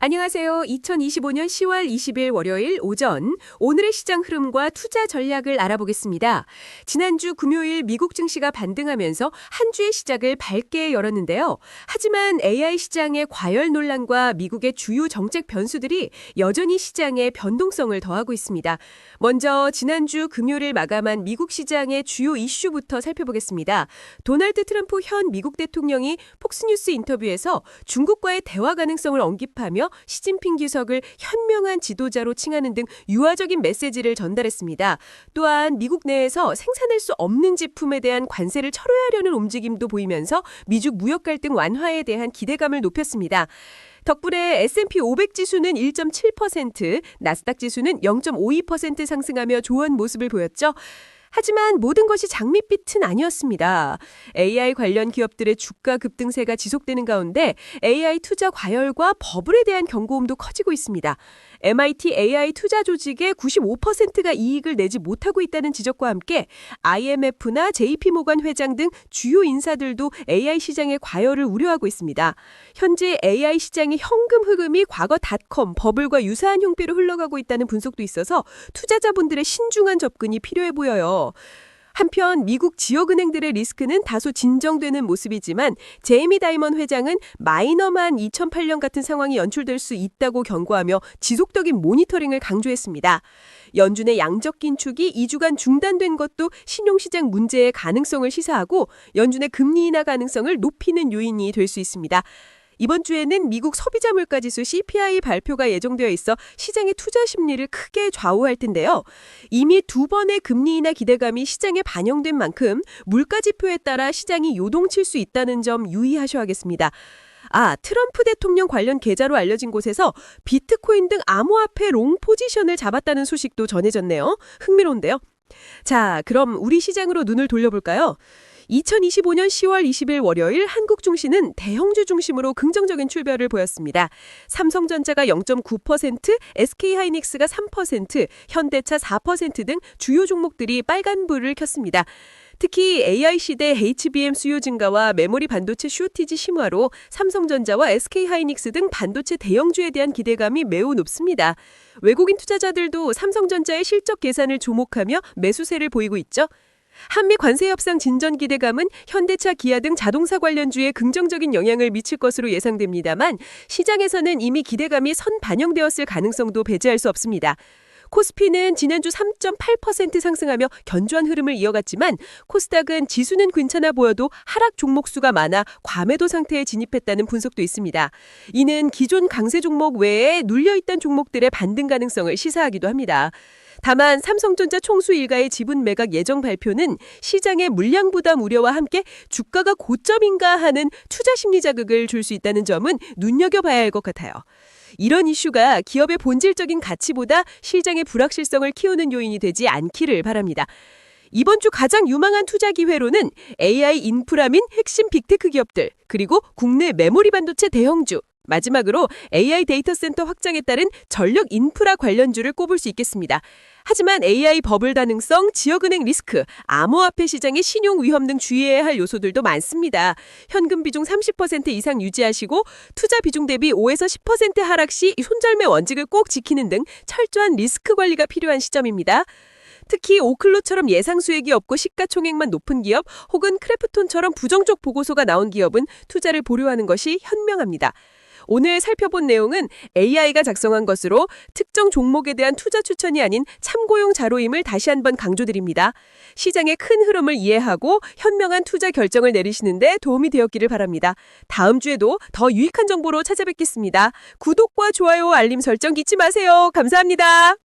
안녕하세요. 2025년 10월 20일 월요일 오전 오늘의 시장 흐름과 투자 전략을 알아보겠습니다. 지난주 금요일 미국 증시가 반등하면서 한 주의 시작을 밝게 열었는데요. 하지만 AI 시장의 과열 논란과 미국의 주요 정책 변수들이 여전히 시장에 변동성을 더하고 있습니다. 먼저 지난주 금요일을 마감한 미국 시장의 주요 이슈부터 살펴보겠습니다. 도널드 트럼프 현 미국 대통령이 폭스뉴스 인터뷰에서 중국과의 대화 가능성을 언급하며 시진핑 주석을 현명한 지도자로 칭하는 등 유화적인 메시지를 전달했습니다. 또한 미국 내에서 생산할 수 없는 제품에 대한 관세를 철회하려는 움직임도 보이면서 미중 무역 갈등 완화에 대한 기대감을 높였습니다. 덕분에 S&P 500 지수는 1.7%, 나스닥 지수는 0.52% 상승하며 좋은 모습을 보였죠. 하지만 모든 것이 장밋빛은 아니었습니다. AI 관련 기업들의 주가 급등세가 지속되는 가운데 AI 투자 과열과 버블에 대한 경고음도 커지고 있습니다. MIT AI 투자 조직의 95%가 이익을 내지 못하고 있다는 지적과 함께 IMF나 JP모건 회장 등 주요 인사들도 AI 시장의 과열을 우려하고 있습니다. 현재 AI 시장의 현금 흐름이 과거 닷컴, 버블과 유사한 형태로 흘러가고 있다는 분석도 있어서 투자자분들의 신중한 접근이 필요해 보여요. 한편 미국 지역은행들의 리스크는 다소 진정되는 모습이지만 제이미 다이먼 회장은 마이너만 2008년 같은 상황이 연출될 수 있다고 경고하며 지속적인 모니터링을 강조했습니다. 연준의 양적 긴축이 2주간 중단된 것도 신용시장 문제의 가능성을 시사하고 연준의 금리 인하 가능성을 높이는 요인이 될 수 있습니다. 이번 주에는 미국 소비자 물가지수 CPI 발표가 예정되어 있어 시장의 투자 심리를 크게 좌우할 텐데요. 이미 두 번의 금리 인하 기대감이 시장에 반영된 만큼 물가지표에 따라 시장이 요동칠 수 있다는 점 유의하셔야겠습니다. 트럼프 대통령 관련 계좌로 알려진 곳에서 비트코인 등 암호화폐 롱 포지션을 잡았다는 소식도 전해졌네요. 흥미로운데요. 자, 그럼 우리 시장으로 눈을 돌려볼까요? 2025년 10월 20일 월요일 한국 증시는 대형주 중심으로 긍정적인 출발을 보였습니다. 삼성전자가 0.9%, SK하이닉스가 3%, 현대차 4% 등 주요 종목들이 빨간불을 켰습니다. 특히 AI 시대 HBM 수요 증가와 메모리 반도체 쇼티지 심화로 삼성전자와 SK하이닉스 등 반도체 대형주에 대한 기대감이 매우 높습니다. 외국인 투자자들도 삼성전자의 실적 계산을 주목하며 매수세를 보이고 있죠. 한미 관세 협상 진전 기대감은 현대차, 기아 등 자동차 관련주에 긍정적인 영향을 미칠 것으로 예상됩니다만 시장에서는 이미 기대감이 선 반영되었을 가능성도 배제할 수 없습니다. 코스피는 지난주 3.8% 상승하며 견조한 흐름을 이어갔지만 코스닥은 지수는 괜찮아 보여도 하락 종목 수가 많아 과매도 상태에 진입했다는 분석도 있습니다. 이는 기존 강세 종목 외에 눌려있던 종목들의 반등 가능성을 시사하기도 합니다. 다만 삼성전자 총수 일가의 지분 매각 예정 발표는 시장의 물량 부담 우려와 함께 주가가 고점인가 하는 투자 심리 자극을 줄 수 있다는 점은 눈여겨봐야 할 것 같아요. 이런 이슈가 기업의 본질적인 가치보다 시장의 불확실성을 키우는 요인이 되지 않기를 바랍니다. 이번 주 가장 유망한 투자 기회로는 AI 인프라 및 핵심 빅테크 기업들, 그리고 국내 메모리 반도체 대형주, 마지막으로 AI 데이터 센터 확장에 따른 전력 인프라 관련주를 꼽을 수 있겠습니다. 하지만 AI 버블 가능성, 지역은행 리스크, 암호화폐 시장의 신용 위험 등 주의해야 할 요소들도 많습니다. 현금 비중 30% 이상 유지하시고 투자 비중 대비 5에서 10% 하락 시 손절매 원칙을 꼭 지키는 등 철저한 리스크 관리가 필요한 시점입니다. 특히 오클로처럼 예상 수익이 없고 시가총액만 높은 기업 혹은 크래프톤처럼 부정적 보고서가 나온 기업은 투자를 보류하는 것이 현명합니다. 오늘 살펴본 내용은 AI가 작성한 것으로 특정 종목에 대한 투자 추천이 아닌 참고용 자료임을 다시 한번 강조드립니다. 시장의 큰 흐름을 이해하고 현명한 투자 결정을 내리시는 데 도움이 되었기를 바랍니다. 다음 주에도 더 유익한 정보로 찾아뵙겠습니다. 구독과 좋아요, 알림 설정 잊지 마세요. 감사합니다.